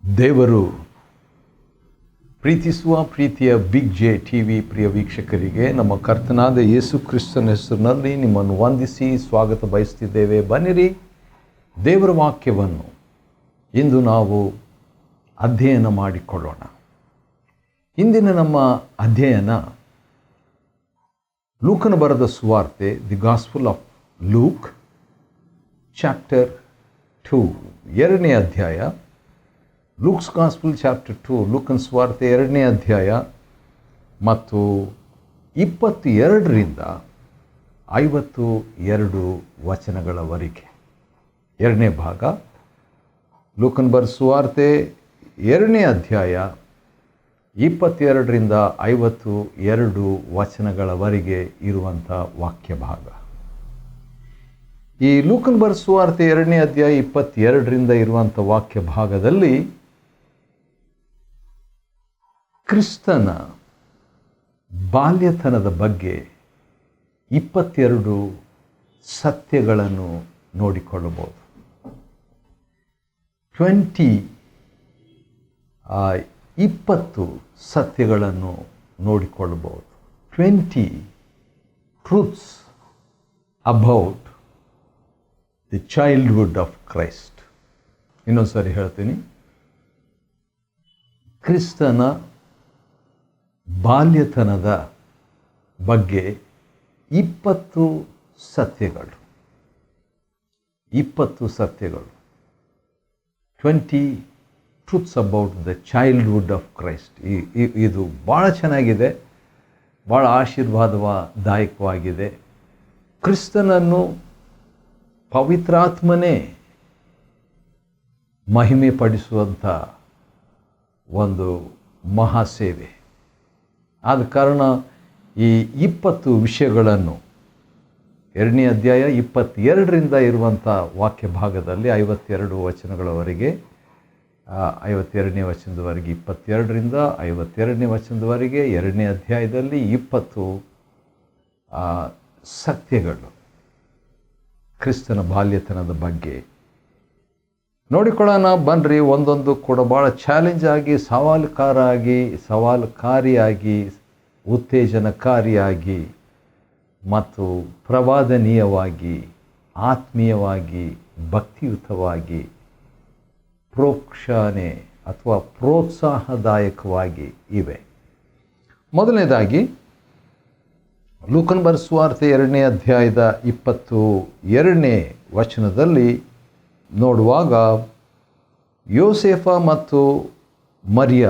ದೇವರು ಪ್ರೀತಿಸುವ ಪ್ರೀತಿಯ ಬಿಗ್ ಜೆ ಟಿ ವಿ ಪ್ರಿಯ ವೀಕ್ಷಕರಿಗೆ ನಮ್ಮ ಕರ್ತನಾದ ಯೇಸು ಕ್ರಿಸ್ತನ ಹೆಸರಿನಲ್ಲಿ ನಿಮ್ಮನ್ನು ವಂದಿಸಿ ಸ್ವಾಗತ ಬಯಸ್ತಿದ್ದೇವೆ. ಬನ್ನಿರಿ, ದೇವರ ವಾಕ್ಯವನ್ನು ಇಂದು ನಾವು ಅಧ್ಯಯನ ಮಾಡಿಕೊಳ್ಳೋಣ. ಇಂದಿನ ನಮ್ಮ ಅಧ್ಯಯನ ಲೂಕನ ಬರೆದ ಸುವಾರ್ತೆ, the gospel of luke chapter 2, 2ನೇ ಅಧ್ಯಾಯ. ಲೂಕ್ಸ್ ಗಾಸ್ಪಲ್ ಚಾಪ್ಟರ್ 2, ಲೂಕನ ಸುವಾರ್ತೆ 2ನೇ ಅಧ್ಯಾಯ ಮತ್ತು 22ರಿಂದ 52 ವಚನಗಳವರೆಗೆ. 2ನೇ ಭಾಗ ಲೂಕನ ಬರೆದ ಸುವಾರ್ತೆ 2ನೇ ಅಧ್ಯಾಯ 22ರಿಂದ 52 ವಚನಗಳವರೆಗೆ ಇರುವಂಥ ವಾಕ್ಯ ಭಾಗ. ಈ ಲೂಕನ ಬರೆದ ಸುವಾರ್ತೆ 2ನೇ ಅಧ್ಯಾಯ 22ರಿಂದ ಇರುವಂಥ ವಾಕ್ಯ ಭಾಗದಲ್ಲಿ ಕ್ರಿಸ್ತನ ಬಾಲ್ಯತನದ ಬಗ್ಗೆ 22 ಸತ್ಯಗಳನ್ನು ನೋಡಿಕೊಳ್ಳಬಹುದು. 20 ಸತ್ಯಗಳನ್ನು ನೋಡಿಕೊಳ್ಳಬಹುದು. 20 truths about the childhood of Christ. ಇನ್ನೊಂದು ಸಾರಿ ಹೇಳ್ತೀನಿ, ಕ್ರಿಸ್ತನ ಬಾಲ್ಯತನದ ಬಗ್ಗೆ 20 ಸತ್ಯಗಳು. 20 truths about the childhood of Christ. ಇದು ಭಾಳ ಚೆನ್ನಾಗಿದೆ, ಭಾಳ ಆಶೀರ್ವಾದದಾಯಕವಾಗಿದೆ. ಕ್ರಿಸ್ತನನ್ನು ಪವಿತ್ರಾತ್ಮನೇ ಮಹಿಮೆ ಪಡಿಸುವಂಥ ಒಂದು ಮಹಾಸೇವೆ. ಆದ ಕಾರಣ ಈ 20 ವಿಷಯಗಳನ್ನು 2ನೇ ಅಧ್ಯಾಯ 22ರಿಂದ ಇರುವಂಥ ವಾಕ್ಯ ಭಾಗದಲ್ಲಿ 52 ವಚನಗಳವರೆಗೆ, 52ನೇ ವಚನದವರೆಗೆ, 22ರಿಂದ 52ನೇ ವಚನದವರೆಗೆ 2ನೇ ಅಧ್ಯಾಯದಲ್ಲಿ 20 ಸತ್ಯಗಳು ಕ್ರಿಸ್ತನ ಬಾಲ್ಯತನದ ಬಗ್ಗೆ ನೋಡಿಕೊಳ್ಳೋಣ. ಬನ್ನಿರಿ, ಒಂದೊಂದು ಕೂಡ ಭಾಳ ಚಾಲೆಂಜ್ ಆಗಿ, ಸವಾಲುಕಾರಿಯಾಗಿ, ಉತ್ತೇಜನಕಾರಿಯಾಗಿ ಮತ್ತು ಪ್ರವಾದನೀಯವಾಗಿ, ಆತ್ಮೀಯವಾಗಿ, ಭಕ್ತಿಯುತವಾಗಿ, ಪ್ರೋಕ್ಷಣೆ ಅಥವಾ ಪ್ರೋತ್ಸಾಹದಾಯಕವಾಗಿ ಇವೆ. ಮೊದಲನೇದಾಗಿ ಲೂಕನ ಬರೆದ ಸುವಾರ್ತೆ 2ನೇ ಅಧ್ಯಾಯದ 22ನೇ ವಚನದಲ್ಲಿ ನೋಡುವಾಗ, ಯೋಸೇಫ ಮತ್ತು ಮರಿಯ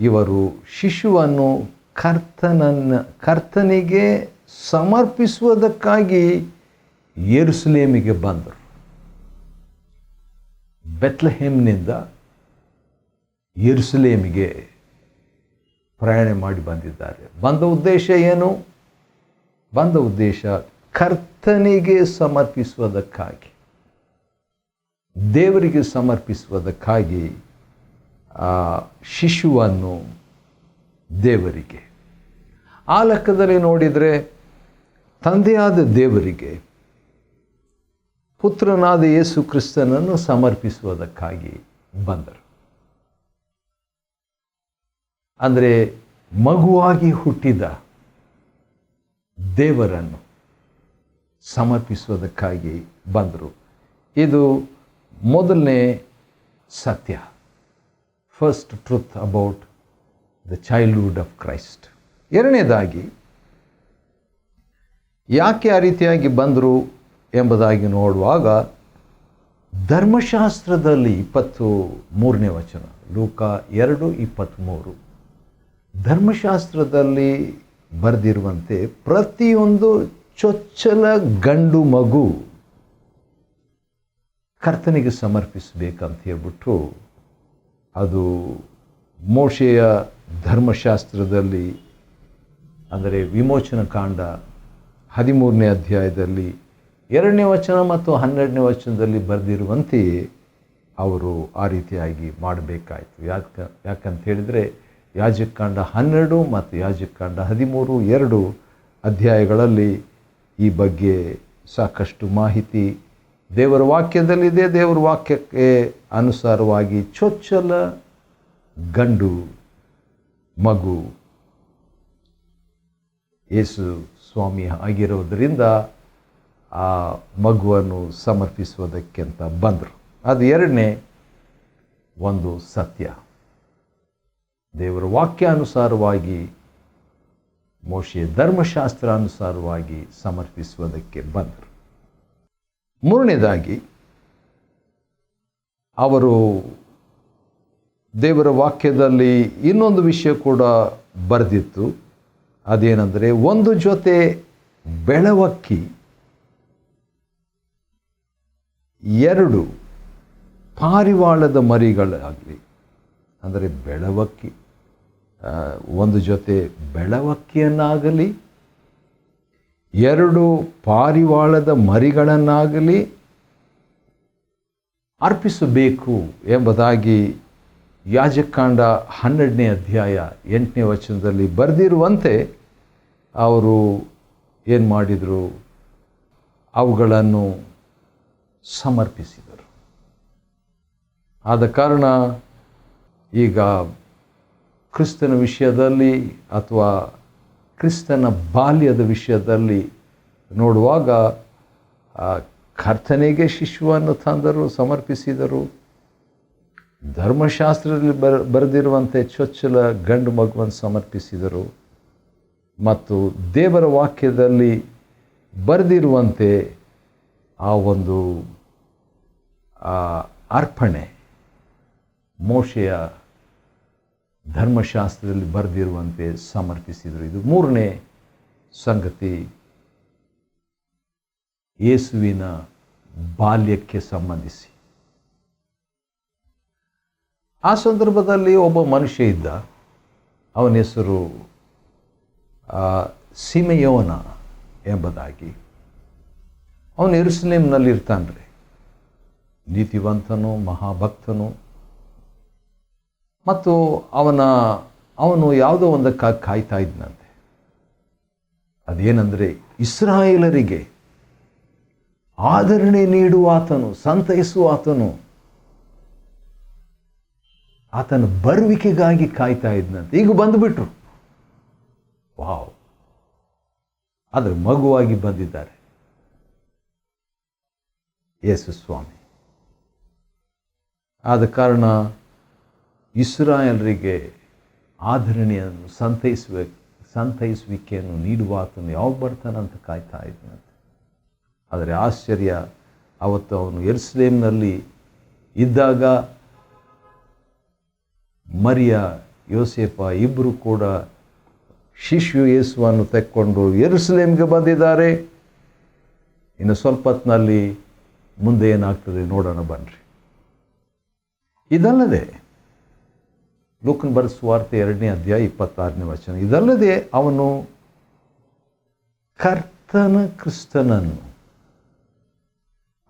ಇವರು ಶಿಶುವನ್ನು ಕರ್ತನಿಗೆ ಸಮರ್ಪಿಸುವುದಕ್ಕಾಗಿ ಯೆರೂಸಲೇಮಿಗೆ ಬಂದರು. ಬೆತ್ಲೆಹೇಮ್ನಿಂದ ಯೆರೂಸಲೇಮಿಗೆ ಪ್ರಯಾಣ ಮಾಡಿ ಬಂದಿದ್ದಾರೆ. ಬಂದ ಉದ್ದೇಶ ಏನು? ಬಂದ ಉದ್ದೇಶ ಕರ್ತನಿಗೆ ಸಮರ್ಪಿಸುವುದಕ್ಕಾಗಿ, ದೇವರಿಗೆ ಸಮರ್ಪಿಸುವುದಕ್ಕಾಗಿ ಶಿಶುವನ್ನು ದೇವರಿಗೆ, ಆ ಲೆಕ್ಕದಲ್ಲಿ ನೋಡಿದರೆ ತಂದೆಯಾದ ದೇವರಿಗೆ ಪುತ್ರನಾದ ಯೇಸು ಕ್ರಿಸ್ತನನ್ನು ಸಮರ್ಪಿಸುವುದಕ್ಕಾಗಿ ಬಂದರು. ಅಂದರೆ ಮಗುವಾಗಿ ಹುಟ್ಟಿದ ದೇವರನ್ನು ಸಮರ್ಪಿಸುವುದಕ್ಕಾಗಿ ಬಂದರು. ಇದು ಮೊದಲನೇ ಸತ್ಯ, first truth about the childhood of Christ. ಎರಡನೇದಾಗಿ, ಯಾಕೆ ಆ ರೀತಿಯಾಗಿ ಬಂದರು ಎಂಬುದಾಗಿ ನೋಡುವಾಗ, ಧರ್ಮಶಾಸ್ತ್ರದಲ್ಲಿ 23ನೇ ವಚನ, ಲೂಕ 2:23, ಧರ್ಮಶಾಸ್ತ್ರದಲ್ಲಿ ಬರೆದಿರುವಂತೆ ಪ್ರತಿಯೊಂದು ಚೊಚ್ಚಲ ಗಂಡು ಮಗು ಕರ್ತನಿಗೆ ಸಮರ್ಪಿಸಬೇಕಂತ ಹೇಳ್ಬಿಟ್ಟು, ಅದು ಮೋಶೆಯ ಧರ್ಮಶಾಸ್ತ್ರದಲ್ಲಿ, ಅಂದರೆ ವಿಮೋಚನ ಕಾಂಡ 13ನೇ ಅಧ್ಯಾಯದಲ್ಲಿ 2ನೇ ವಚನ ಮತ್ತು 12ನೇ ವಚನದಲ್ಲಿ ಬರೆದಿರುವಂತೆಯೇ ಅವರು ಆ ರೀತಿಯಾಗಿ ಮಾಡಬೇಕಾಯಿತು. ಯಾಕಂತ ಹೇಳಿದರೆ ಯಾಜಕಕಾಂಡ 12 ಮತ್ತು ಯಾಜಕಕಾಂಡ 13, 2 ಅಧ್ಯಾಯಗಳಲ್ಲಿ ಈ ಬಗ್ಗೆ ಸಾಕಷ್ಟು ಮಾಹಿತಿ ದೇವರ ವಾಕ್ಯದಲ್ಲಿದೆ. ದೇವರ ವಾಕ್ಯಕ್ಕೆ ಅನುಸಾರವಾಗಿ ಚೊಚ್ಚಲ ಗಂಡು ಮಗು ಯೇಸು ಸ್ವಾಮಿ ಆಗಿರೋದರಿಂದ ಆ ಮಗುವನ್ನು ಸಮರ್ಪಿಸುವುದಕ್ಕೆ ಅಂತ ಬಂದರು. ಅದು ಎರಡನೇ ಒಂದು ಸತ್ಯ. ದೇವರ ವಾಕ್ಯಾನುಸಾರವಾಗಿ ಮೋಶೆಯ ಧರ್ಮಶಾಸ್ತ್ರಾನುಸಾರವಾಗಿ ಸಮರ್ಪಿಸುವುದಕ್ಕೆ ಬಂದರು. ಮೂರನೇದಾಗಿ ಅವರು ದೇವರ ವಾಕ್ಯದಲ್ಲಿ ಇನ್ನೊಂದು ವಿಷಯ ಕೂಡ ಬರೆದಿತ್ತು. ಅದೇನೆಂದರೆ, ಒಂದು ಜೊತೆ ಬೆಳವಕ್ಕಿ, 2 ಪಾರಿವಾಳದ ಮರಿಗಳಾಗಲಿ. ಅಂದರೆ ಬೆಳವಕ್ಕಿ, ಒಂದು ಜೊತೆ ಬೆಳವಕ್ಕಿಯನ್ನಾಗಲಿ 2 ಪಾರಿವಾಳದ ಮರಿಗಳನ್ನಾಗಲಿ ಅರ್ಪಿಸಬೇಕು ಎಂಬುದಾಗಿ ಯಾಜಕಾಂಡ 12ನೇ ಅಧ್ಯಾಯ 8ನೇ ವಚನದಲ್ಲಿ ಬರೆದಿರುವಂತೆ ಅವರು ಏನು ಮಾಡಿದರು? ಅವುಗಳನ್ನು ಸಮರ್ಪಿಸಿದರು. ಆದ ಕಾರಣ ಈಗ ಕ್ರಿಸ್ತನ ವಿಷಯದಲ್ಲಿ ಅಥವಾ ಕ್ರಿಸ್ತನ ಬಾಲ್ಯದ ವಿಷಯದಲ್ಲಿ ನೋಡುವಾಗ ಕರ್ತನಿಗೆ ಶಿಶುವನ್ನು ತಂದರು, ಸಮರ್ಪಿಸಿದರು. ಧರ್ಮಶಾಸ್ತ್ರದಲ್ಲಿ ಬರೆದಿರುವಂತೆ ಚೊಚ್ಚಲ ಗಂಡು ಮಗುವನ್ನು ಸಮರ್ಪಿಸಿದರು. ಮತ್ತು ದೇವರ ವಾಕ್ಯದಲ್ಲಿ ಬರೆದಿರುವಂತೆ ಆ ಒಂದು ಅರ್ಪಣೆ ಮೋಶೆಯ ಧರ್ಮಶಾಸ್ತ್ರದಲ್ಲಿ ಬರೆದಿರುವಂತೆ ಸಮರ್ಪಿಸಿದರು. ಇದು ಮೂರನೇ ಸಂಗತಿ, ಯೇಸುವಿನ ಬಾಲ್ಯಕ್ಕೆ ಸಂಬಂಧಿಸಿ. ಆ ಸಂದರ್ಭದಲ್ಲಿ ಒಬ್ಬ ಮನುಷ್ಯ ಇದ್ದ, ಅವನ ಹೆಸರು ಸಿಮೆಯೋನ ಎಂಬುದಾಗಿ. ಅವನು ಯೆರೂಸಲೇಮಿನಲ್ಲಿ ಇರ್ತಾನ್ರಿ. ನೀತಿವಂತನು, ಮಹಾಭಕ್ತನು. ಮತ್ತು ಅವನು ಯಾವುದೋ ಒಂದಕ್ಕಾಗಿ ಕಾಯ್ತಾ ಇದ್ದಂತೆ. ಅದೇನೆಂದರೆ, ಇಸ್ರಾಯೇಲರಿಗೆ ಆದರಣೆ ನೀಡುವ ಆತನು, ಸಂತೈಸುವ ಆತನು, ಆತನ ಬರುವಿಕೆಗಾಗಿ ಕಾಯ್ತಾ ಇದ್ದಂತೆ. ಈಗ ಬಂದುಬಿಟ್ರು. ವಾವ್! ಆದರೆ ಮಗುವಾಗಿ ಬಂದಿದ್ದಾರೆ ಯೇಸು ಸ್ವಾಮಿ. ಆದ ಕಾರಣ ಇಸ್ರಾಯೇಲರಿಗೆ ಆದರಣೆಯನ್ನು, ಸಂತೈಸುವಿಕೆಯನ್ನು ನೀಡುವ ಆತನು ಯಾವಾಗ ಬರ್ತಾನಂತ ಕಾಯ್ತಾ ಇದ್ದಂತೆ. ಆದರೆ ಆಶ್ಚರ್ಯ, ಅವತ್ತು ಅವನು ಯೆರೂಸಲೇಮಿನಲ್ಲಿ ಇದ್ದಾಗ ಮರಿಯ, ಯೋಸೇಫ ಇಬ್ಬರು ಕೂಡ ಶಿಶು ಯೇಸುವನ್ನು ತೆಕ್ಕೊಂಡು ಯೆರೂಸಲೇಮಿಗೆ ಬಂದಿದ್ದಾರೆ. ಇನ್ನು ಸ್ವಲ್ಪ ಹೊತ್ತಿನಲ್ಲಿ ಮುಂದೆ ಏನಾಗ್ತದೆ ನೋಡೋಣ ಬನ್ನಿರಿ. ಇದಲ್ಲದೆ ಲೂಕನ ಬರೆದ ಸುವಾರ್ತೆ 2ನೇ ಅಧ್ಯಾಯ 26ನೇ ವಚನ, ಇದಲ್ಲದೆ ಅವನು ಕರ್ತನ ಕ್ರಿಸ್ತನನ್ನು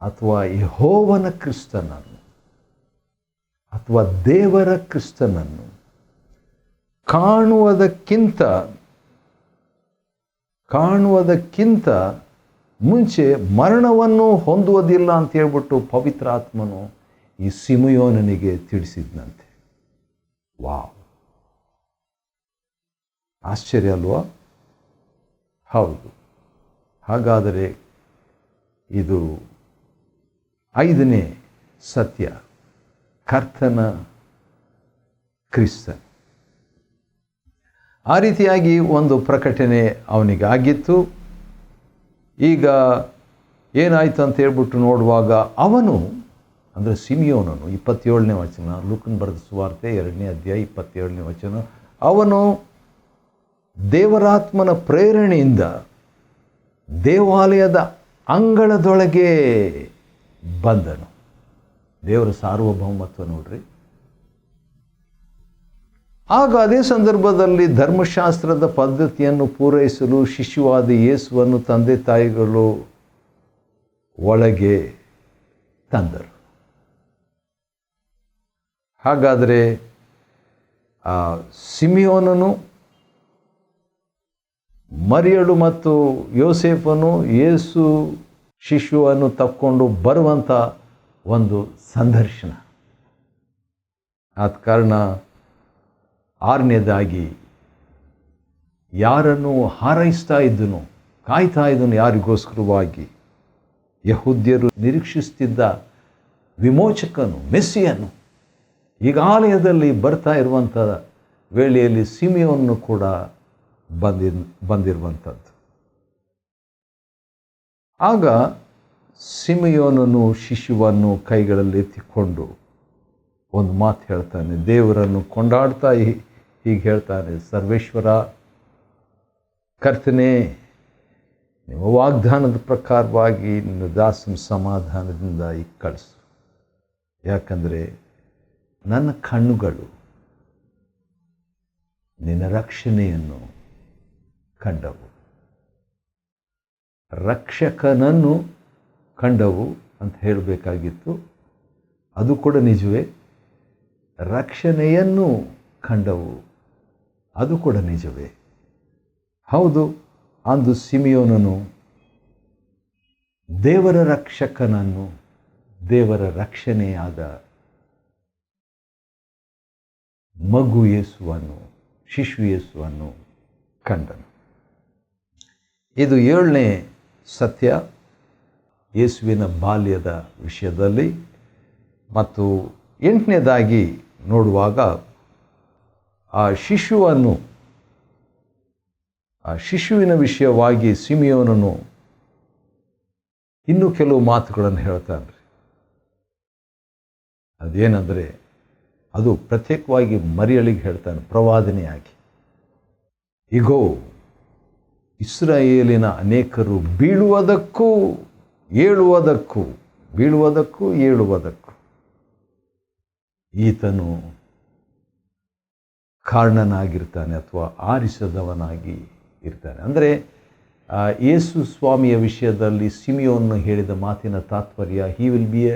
ಅಥವಾ ಯೆಹೋವನ ಕ್ರಿಸ್ತನನ್ನು ಅಥವಾ ದೇವರ ಕ್ರಿಸ್ತನನ್ನು ಕಾಣುವುದಕ್ಕಿಂತ ಮುಂಚೆ ಮರಣವನ್ನು ಹೊಂದುವುದಿಲ್ಲ ಅಂತ ಹೇಳ್ಬಿಟ್ಟು ಪವಿತ್ರಾತ್ಮನು ಈ ಸಿಮೆಯೋನನಿಗೆ ತಿಳಿಸಿದ್ನಂತೆ. ವಾವ್! ಆಶ್ಚರ್ಯ ಅಲ್ವಾ? ಹೌದು. ಹಾಗಾದರೆ ಇದು 5ನೇ ಸತ್ಯ, ಕರ್ತನ ಕ್ರಿಸ್ತನ್. ಆ ರೀತಿಯಾಗಿ ಒಂದು ಪ್ರಕಟಣೆ ಅವನಿಗಾಗಿತ್ತು. ಈಗ ಏನಾಯಿತು ಅಂತ ಹೇಳ್ಬಿಟ್ಟು ನೋಡುವಾಗ ಅವನು, ಅಂದರೆ ಸಿಮೆಯೋನನು, 27ನೇ ವಚನ, ಲೂಕನ ಬರೆದ ಸುವಾರ್ತೆ 2ನೇ ಅಧ್ಯಾಯ 27ನೇ ವಚನ, ಅವನು ದೇವರಾತ್ಮನ ಪ್ರೇರಣೆಯಿಂದ ದೇವಾಲಯದ ಅಂಗಳದೊಳಗೆ ಬಂದನು. ದೇವರ ಸಾರ್ವಭೌಮತ್ವ ನೋಡ್ರಿ. ಆಗ ಅದೇ ಸಂದರ್ಭದಲ್ಲಿ ಧರ್ಮಶಾಸ್ತ್ರದ ಪದ್ಧತಿಯನ್ನು ಪೂರೈಸಲು ಶಿಶುವಾದ ಯೇಸುವನ್ನು ತಂದೆ ತಾಯಿಗಳು ಒಳಗೆ ತಂದರು. ಹಾಗಾದರೆ ಸಿಮೆಯೋನನು, ಮರಿಯಳು ಮತ್ತು ಯೋಸೇಫನು ಯೇಸು ಶಿಶುವನ್ನು ತಕ್ಕೊಂಡು ಬರುವಂಥ ಒಂದು ಸಂದರ್ಶನ. ಆದ ಕಾರಣ ಆರನೇದಾಗಿ ಯಾರನ್ನು ಹಾರೈಸ್ತಾ ಇದ್ದನು, ಕಾಯ್ತಾ ಇದ್ದನು ಯಾರಿಗೋಸ್ಕರವಾಗಿ? ಯಹೂದ್ಯರು ನಿರೀಕ್ಷಿಸುತ್ತಿದ್ದ ವಿಮೋಚಕನು, ಮೆಸ್ಸಿಯನು ಈಗ ಆಲಯದಲ್ಲಿ ಬರ್ತಾ ಇರುವಂಥ ವೇಳೆಯಲ್ಲಿ ಸಿಮಿಯೋನನ್ನು ಕೂಡ ಬಂದಿರುವಂಥದ್ದು. ಆಗ ಸಿಮಿಯೋನನು ಶಿಶುವನ್ನು ಕೈಗಳಲ್ಲಿ ಎತ್ತಿಕೊಂಡು ಒಂದು ಮಾತು ಹೇಳ್ತಾನೆ, ದೇವರನ್ನು ಕೊಂಡಾಡ್ತಾ ಹೀಗೆ ಹೇಳ್ತಾನೆ, ಸರ್ವೇಶ್ವರ ಕರ್ತನೇ, ನಿಮ್ಮ ವಾಗ್ದಾನದ ಪ್ರಕಾರವಾಗಿ ನಿನ್ನ ದಾಸನ ಸಮಾಧಾನದಿಂದ ಈಗ ಕಳಿಸು. ಯಾಕಂದರೆ ನನ್ನ ಕಣ್ಣುಗಳು ನಿನ್ನ ರಕ್ಷಣೆಯನ್ನು ಕಂಡವು, ರಕ್ಷಕನನ್ನು ಕಂಡವು ಅಂತ ಹೇಳಬೇಕಾಗಿತ್ತು. ಅದು ಕೂಡ ನಿಜವೇ. ರಕ್ಷಣೆಯನ್ನು ಕಂಡವು, ಅದು ಕೂಡ ನಿಜವೇ. ಹೌದು, ಅಂದು ಸಿಮಿಯೋನನು ದೇವರ ರಕ್ಷಕನನ್ನು, ದೇವರ ರಕ್ಷಣೆಯಾದ ಮಗು ಯೇಸುವನ್ನು, ಶಿಶು ಯೇಸುವನ್ನು ಕಂಡನು. ಇದು 7ನೇ ಸತ್ಯ ಯೇಸುವಿನ ಬಾಲ್ಯದ ವಿಷಯದಲ್ಲಿ. ಮತ್ತು 8ನೇದಾಗಿ ನೋಡುವಾಗ ಆ ಶಿಶುವಿನ ವಿಷಯವಾಗಿ ಸಿಮಿಯೋನನು ಇನ್ನೂ ಕೆಲವು ಮಾತುಗಳನ್ನು ಹೇಳ್ತಾನೆ. ಅದೇನೆಂದರೆ, ಅದು ಪ್ರತ್ಯೇಕವಾಗಿ ಮರಿಯಳಿಗೆ ಹೇಳ್ತಾನೆ, ಪ್ರವಾದನೆಯಾಗಿ. ಇಗೋ, ಇಸ್ರಾಯೇಲಿನ ಅನೇಕರು ಬೀಳುವುದಕ್ಕೂ ಏಳುವುದಕ್ಕೂ ಈತನು ಕಾರಣನಾಗಿರ್ತಾನೆ ಅಥವಾ ಆರಿಸದವನಾಗಿ ಇರ್ತಾನೆ. ಅಂದರೆ ಯೇಸು ಸ್ವಾಮಿಯ ವಿಷಯದಲ್ಲಿ ಸಿಮಿಯೋನ್ ಹೇಳಿದ ಮಾತಿನ ತಾತ್ಪರ್ಯ, ಹಿ will be A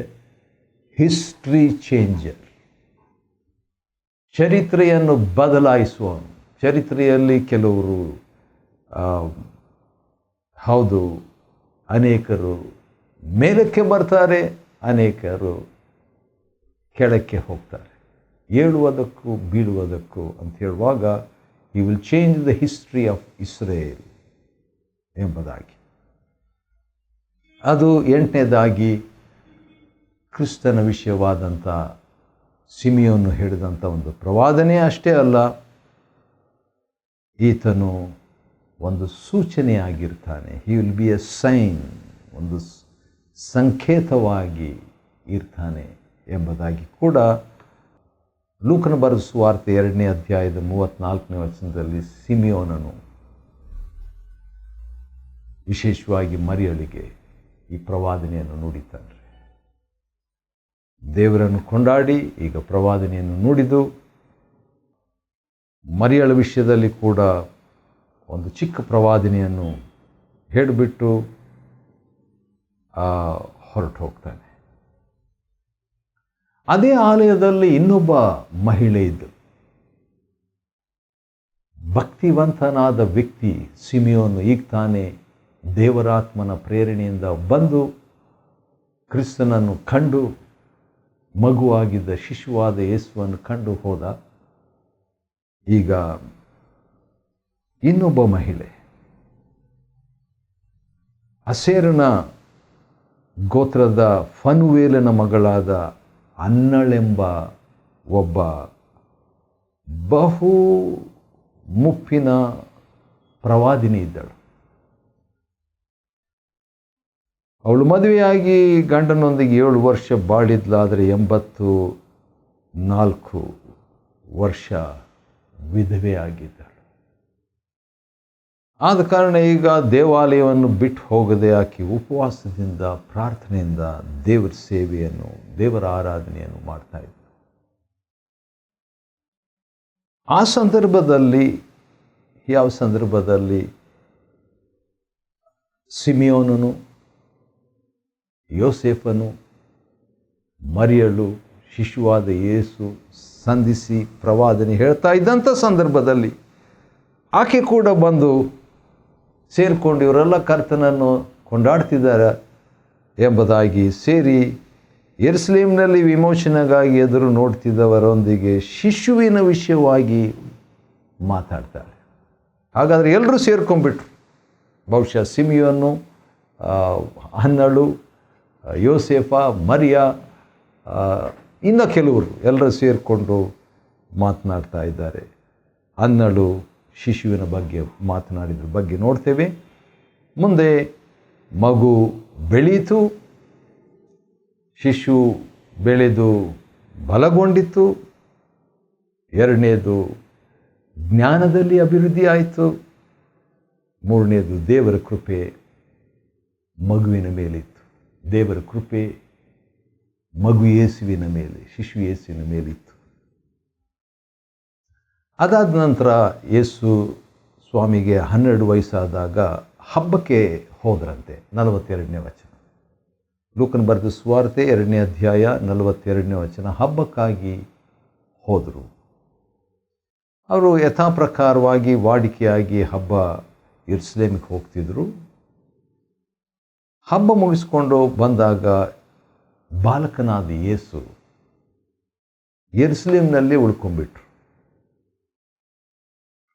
history changer, ಚರಿತ್ರೆಯನ್ನು ಬದಲಾಯಿಸುವವನು. ಚರಿತ್ರೆಯಲ್ಲಿ ಕೆಲವರು ಹೌದು, ಅನೇಕರು ಮೇಲಕ್ಕೆ ಬರ್ತಾರೆ, ಅನೇಕರು ಕೆಳಕ್ಕೆ ಹೋಗ್ತಾರೆ. ಏಳುವುದಕ್ಕೂ ಬೀಳುವುದಕ್ಕೂ ಅಂತ ಹೇಳುವಾಗ he will change the history of Israel ಎಂಬುದಾಗಿ. ಅದು 8ನೇದಾಗಿ ಕ್ರಿಸ್ತನ ವಿಷಯವಾದಂಥ ಸಿಮಿಯೋನು ಹೇಳಿದಂಥ ಒಂದು ಪ್ರವಾದನೆ ಅಷ್ಟೇ ಅಲ್ಲ, ಈತನು ಒಂದು ಸೂಚನೆಯಾಗಿರ್ತಾನೆ. He will be a sign, ಒಂದು ಸಂಕೇತವಾಗಿ ಇರ್ತಾನೆ ಎಂಬುದಾಗಿ ಕೂಡ ಲೂಕನ ಬರೆದ ಸುವಾರ್ತೆ 2ನೇ ಅಧ್ಯಾಯದ 34ನೇ ವಚನದಲ್ಲಿ ಸಿಮಿಯೋನನು ವಿಶೇಷವಾಗಿ ಮರಿಯಳಿಗೆ ಈ ಪ್ರವಾದನೆಯನ್ನು ನುಡಿತಾನೆ. ದೇವರನ್ನು ಕೊಂಡಾಡಿ ಈಗ ಪ್ರವಾದನೆಯನ್ನು ನುಡಿದು ಮರಿಯಳ ವಿಷಯದಲ್ಲಿ ಕೂಡ ಒಂದು ಚಿಕ್ಕ ಪ್ರವಾದನೆಯನ್ನು ಹೇಳಿಬಿಟ್ಟು ಹೊರಟು ಹೋಗ್ತಾನೆ. ಅದೇ ಆಲಯದಲ್ಲಿ ಇನ್ನೊಬ್ಬ ಮಹಿಳೆ ಇದ್ದರು. ಭಕ್ತಿವಂತನಾದ ವ್ಯಕ್ತಿ ಸಿಮಿಯೋನು ಈಗ ತಾನೇ ದೇವರಾತ್ಮನ ಪ್ರೇರಣೆಯಿಂದ ಬಂದು ಕ್ರಿಸ್ತನನ್ನು ಕಂಡು, ಮಗುವಾಗಿದ್ದ ಶಿಶುವಾದ ಯೇಸುವನ್ನು ಕಂಡು ಹೋದ. ಈಗ ಇನ್ನೊಬ್ಬ ಮಹಿಳೆ, ಅಸೇರನ ಗೋತ್ರದ ಫನುವೇಲನ ಮಗಳಾದ ಅನ್ನಳೆಂಬ ಒಬ್ಬ ಬಹು ಮುಪ್ಪಿನ ಪ್ರವಾದಿನಿ ಇದ್ದಳು. ಅವಳು ಮದುವೆಯಾಗಿ ಗಂಡನೊಂದಿಗೆ 7 ವರ್ಷ ಬಾಳಿದ್ಲಾದರೆ 84 ವರ್ಷ ವಿಧವೆಯಾಗಿದ್ದಳು. ಆದ ಕಾರಣ ಈಗ ದೇವಾಲಯವನ್ನು ಬಿಟ್ಟು ಹೋಗದೆ ಆಕೆ ಉಪವಾಸದಿಂದ, ಪ್ರಾರ್ಥನೆಯಿಂದ ದೇವರ ಸೇವೆಯನ್ನು, ದೇವರ ಆರಾಧನೆಯನ್ನು ಮಾಡ್ತಾ ಇದ್ದರು. ಆ ಸಂದರ್ಭದಲ್ಲಿ, ಯಾವ ಸಂದರ್ಭದಲ್ಲಿ ಸಿಮಿಯೋನನು, ಯೋಸೇಫನು, ಮರಿಯಳು, ಶಿಶುವಾದ ಯೇಸು ಸಂಧಿಸಿ ಪ್ರವಾದನೆ ಹೇಳ್ತಾ ಇದ್ದಂಥ ಸಂದರ್ಭದಲ್ಲಿ ಆಕೆ ಕೂಡ ಬಂದು ಸೇರಿಕೊಂಡು ಇವರೆಲ್ಲ ಕರ್ತನನ್ನು ಕೊಂಡಾಡ್ತಿದ್ದಾರೆ ಎಂಬುದಾಗಿ ಸೇರಿ ಯೆರೂಸಲೇಮಿನಲ್ಲಿ ವಿಮೋಚನೆಗಾಗಿ ಎದುರು ನೋಡ್ತಿದ್ದವರೊಂದಿಗೆ ಶಿಶುವಿನ ವಿಷಯವಾಗಿ ಮಾತಾಡ್ತಾರೆ. ಹಾಗಾದರೆ ಎಲ್ಲರೂ ಸೇರ್ಕೊಂಡ್ಬಿಟ್ರು. ಬಹುಶಃ ಸಿಮಿಯೋನು, ಹನ್ನಳು, ಯೋಸೇಫ, ಮರಿಯ, ಇನ್ನು ಕೆಲವರು ಎಲ್ಲರೂ ಸೇರಿಕೊಂಡು ಮಾತನಾಡ್ತಾ ಇದ್ದಾರೆ. ಹನ್ನಳು ಶಿಶುವಿನ ಬಗ್ಗೆ ಮಾತನಾಡಿದ್ರ ಬಗ್ಗೆ ನೋಡ್ತೇವೆ. ಮುಂದೆ ಮಗು ಬೆಳೀತು, ಶಿಶು ಬೆಳೆದು ಬಲಗೊಂಡಿತು. ಎರಡನೇದು ಜ್ಞಾನದಲ್ಲಿ ಅಭಿವೃದ್ಧಿ ಆಯಿತು. ಮೂರನೇದು ದೇವರ ಕೃಪೆ ಮಗುವಿನ ಮೇಲಿತ್ತು. ದೇವರ ಕೃಪೆ ಮಗು ಯೇಸುವಿನ ಮೇಲೆ, ಶಿಶು ಯೇಸುವಿನ ಮೇಲಿತ್ತು. ಅದಾದ ನಂತರ ಯೇಸು ಸ್ವಾಮಿಗೆ 12 ವಯಸ್ಸಾದಾಗ ಹಬ್ಬಕ್ಕೆ ಹೋದ್ರಂತೆ. 42ನೇ ವಚನ, ಲೂಕನ ಬರೆದ ಸುವಾರ್ತೆ 2ನೇ ಅಧ್ಯಾಯ 42ನೇ ವಚನ. ಹಬ್ಬಕ್ಕಾಗಿ ಹೋದರು. ಅವರು ಯಥಾಪ್ರಕಾರವಾಗಿ ವಾಡಿಕೆಯಾಗಿ ಹಬ್ಬ ಯೆರೂಸಲೇಮಿಗೆ ಹೋಗ್ತಿದ್ರು. ಹಬ್ಬ ಮುಗಿಸ್ಕೊಂಡು ಬಂದಾಗ ಬಾಲಕನಾದ ಯೇಸು ಯೆರೂಸಲೇಮಿನಲ್ಲಿ ಉಳ್ಕೊಂಡ್ಬಿಟ್ರು.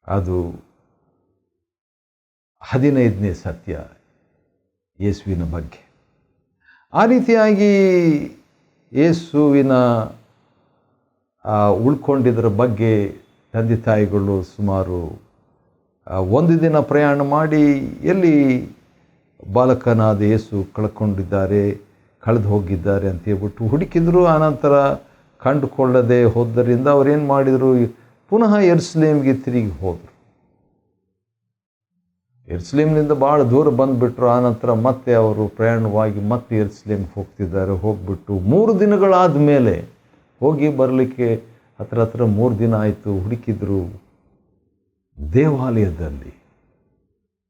ಅದು 15ನೇ ಸತ್ಯ ಯೇಸುವಿನ ಬಗ್ಗೆ. ಆ ರೀತಿಯಾಗಿ ಯೇಸುವಿನ ಉಳ್ಕೊಂಡಿದ್ದರ ಬಗ್ಗೆ ತಂದೆ ತಾಯಿಗಳು ಸುಮಾರು 1 ದಿನ ಪ್ರಯಾಣ ಮಾಡಿ ಎಲ್ಲಿ ಬಾಲಕನಾದ ಯೇಸು ಕಳೆದು ಹೋಗಿದ್ದಾರೆ ಅಂತ ಹೇಳ್ಬಿಟ್ಟು ಹುಡುಕಿದ್ರು. ಆನಂತರ ಕಂಡುಕೊಳ್ಳದೆ ಹೋದ್ದರಿಂದ ಅವರೇನು ಮಾಡಿದರು, ಪುನಃ ಯೆರೂಸಲೇಮಿಗೆ ತಿರುಗಿ ಹೋದರು. ಯೆರೂಸಲೇಮಿನಿಂದ ಭಾಳ ದೂರ ಬಂದುಬಿಟ್ರು. ಆನಂತರ ಮತ್ತೆ ಅವರು ಪ್ರಯಾಣವಾಗಿ ಮತ್ತೆ ಯೆರೂಸಲೇಮಿಗೆ ಹೋಗ್ತಿದ್ದಾರೆ. ಹೋಗ್ಬಿಟ್ಟು 3 ದಿನಗಳಾದ ಮೇಲೆ, ಹೋಗಿ ಬರಲಿಕ್ಕೆ ಹತ್ರ 3 ದಿನ ಆಯಿತು. ಹುಡುಕಿದ್ರು. ದೇವಾಲಯದಲ್ಲಿ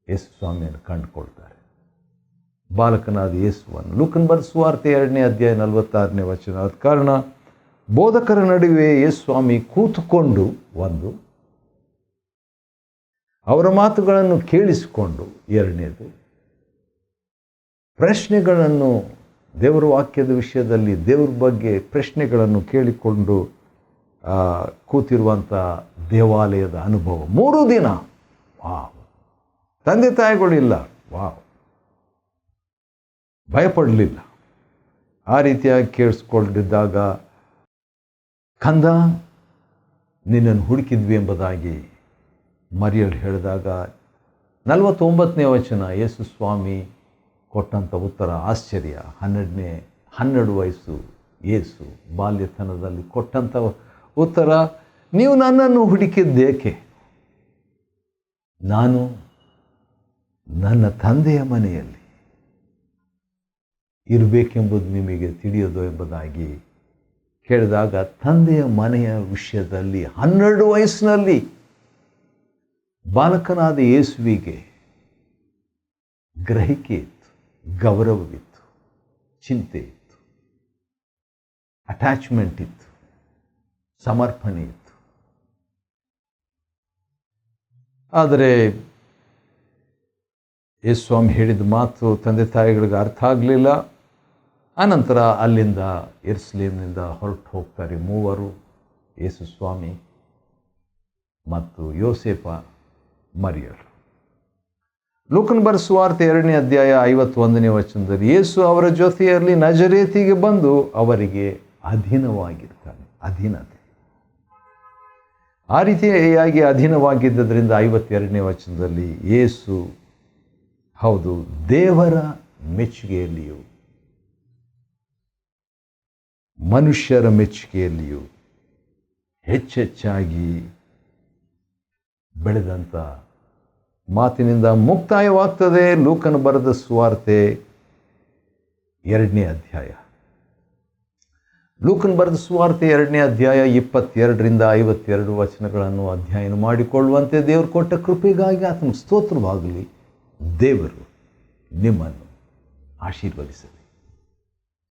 ಯೇಸು ಸ್ವಾಮಿಯನ್ನು ಕಂಡುಕೊಳ್ತಾರೆ. ಬಾಲಕನಾದ ಯೇಸುವನ್ನು. ಲೂಕನ ಬರೆದ ಸುವಾರ್ತೆ 2ನೇ ಅಧ್ಯಾಯ 46ನೇ ವಚನ. ಆದ ಕಾರಣ ಬೋಧಕರ ನಡುವೆ ಯೇಸು ಸ್ವಾಮಿ ಕೂತುಕೊಂಡು ಅವರ ಮಾತುಗಳನ್ನು ಕೇಳಿಸಿಕೊಂಡು, ಎರಡನೇದು ಪ್ರಶ್ನೆಗಳನ್ನು, ದೇವರ ವಾಕ್ಯದ ವಿಷಯದಲ್ಲಿ ದೇವರ ಬಗ್ಗೆ ಪ್ರಶ್ನೆಗಳನ್ನು ಕೇಳಿಕೊಂಡು ಕೂತಿರುವಂಥ ದೇವಾಲಯದ ಅನುಭವ. 3 ದಿನ. ವಾವ್! ತಂದೆ ತಾಯಿಗಳಿಲ್ಲ. ವಾವ್! ಭಯಪಡಲಿಲ್ಲ. ಆ ರೀತಿಯಾಗಿ ಕೇಳಿಸ್ಕೊಂಡಿದ್ದಾಗ, ಕಂದ, ನಿನ್ನನ್ನು ಹುಡುಕಿದ್ವಿ ಎಂಬುದಾಗಿ ಮರಿಯಳು ಹೇಳಿದಾಗ 49ನೇ ವಚನ ಯೇಸು ಸ್ವಾಮಿ ಕೊಟ್ಟಂಥ ಉತ್ತರ ಆಶ್ಚರ್ಯ. 12 ವಯಸ್ಸು ಯೇಸು ಬಾಲ್ಯತನದಲ್ಲಿ ಕೊಟ್ಟಂಥ ಉತ್ತರ, ನೀವು ನನ್ನನ್ನು ಹುಡುಕಿದ್ದೇಕೆ? ನಾನು ನನ್ನ ತಂದೆಯ ಮನೆಯಲ್ಲಿ ಇರಬೇಕೆಂಬುದು ನಿಮಗೆ ತಿಳಿಯೋದು ಎಂಬುದಾಗಿ ಕೇಳಿದಾಗ, ತಂದೆಯ ಮನೆಯ ವಿಷಯದಲ್ಲಿ 12 ವಯಸ್ಸಿನಲ್ಲಿ ಬಾಲಕನಾದ ಯೇಸುವಿಗೆ ಗ್ರಹಿಕೆ ಇತ್ತು, ಗೌರವವಿತ್ತು, ಚಿಂತೆ ಇತ್ತು, ಅಟ್ಯಾಚ್ಮೆಂಟ್ ಇತ್ತು, ಸಮರ್ಪಣೆ ಇತ್ತು. ಆದರೆ ಯೇಸು ಸ್ವಾಮಿ ಹೇಳಿದ ಮಾತು ತಂದೆ ತಾಯಿಗಳಿಗೆ ಅರ್ಥ ಆಗಲಿಲ್ಲ. ಆನಂತರ ಅಲ್ಲಿಂದ ಯೆರೂಸಲೇಮಿನಿಂದ ಹೊರಟು ಹೋಗ್ತಾರೆ 3, ಯೇಸು ಸ್ವಾಮಿ ಮತ್ತು ಯೋಸೇಫ, ಮರಿಯಳು. ಲೂಕನ ಬರೆದ ಸುವಾರ್ತೆ 2ನೇ ಅಧ್ಯಾಯ 51ನೇ ವಚನದಲ್ಲಿ ಯೇಸು ಅವರ ಜೊತೆಯಲ್ಲಿ ನಜರೇತಿಗೆ ಬಂದು ಅವರಿಗೆ ಅಧೀನವಾಗಿರ್ತಾನೆ. ಅಧೀನತೆ. ಆ ರೀತಿಯಾಗಿ ಅಧೀನವಾಗಿದ್ದರಿಂದ 52ನೇ ವಚನದಲ್ಲಿ ಯೇಸು, ಹೌದು, ದೇವರ ಮೆಚ್ಚುಗೆಯಲ್ಲಿಯೂ ಮನುಷ್ಯರ ಮೆಚ್ಚುಗೆಯಲ್ಲಿಯೂ ಹೆಚ್ಚೆಚ್ಚಾಗಿ ಬೆಳೆದಂಥ ಮಾತಿನಿಂದ ಮುಕ್ತಾಯವಾಗ್ತದೆ ಲೂಕನ ಬರೆದ ಸುವಾರ್ತೆ 2ನೇ ಅಧ್ಯಾಯ. ಲೂಕನ ಬರೆದ ಸುವಾರ್ತೆ 2ನೇ ಅಧ್ಯಾಯ 22ರಿಂದ 52 ವಚನಗಳನ್ನು ಅಧ್ಯಯನ ಮಾಡಿಕೊಳ್ಳುವಂತೆ ದೇವರು ಕೊಟ್ಟ ಕೃಪೆಗಾಗಿ ಆತನ ಸ್ತೋತ್ರವಾಗಲಿ. ದೇವರು ನಿಮ್ಮನ್ನು ಆಶೀರ್ವದಿಸಲಿ.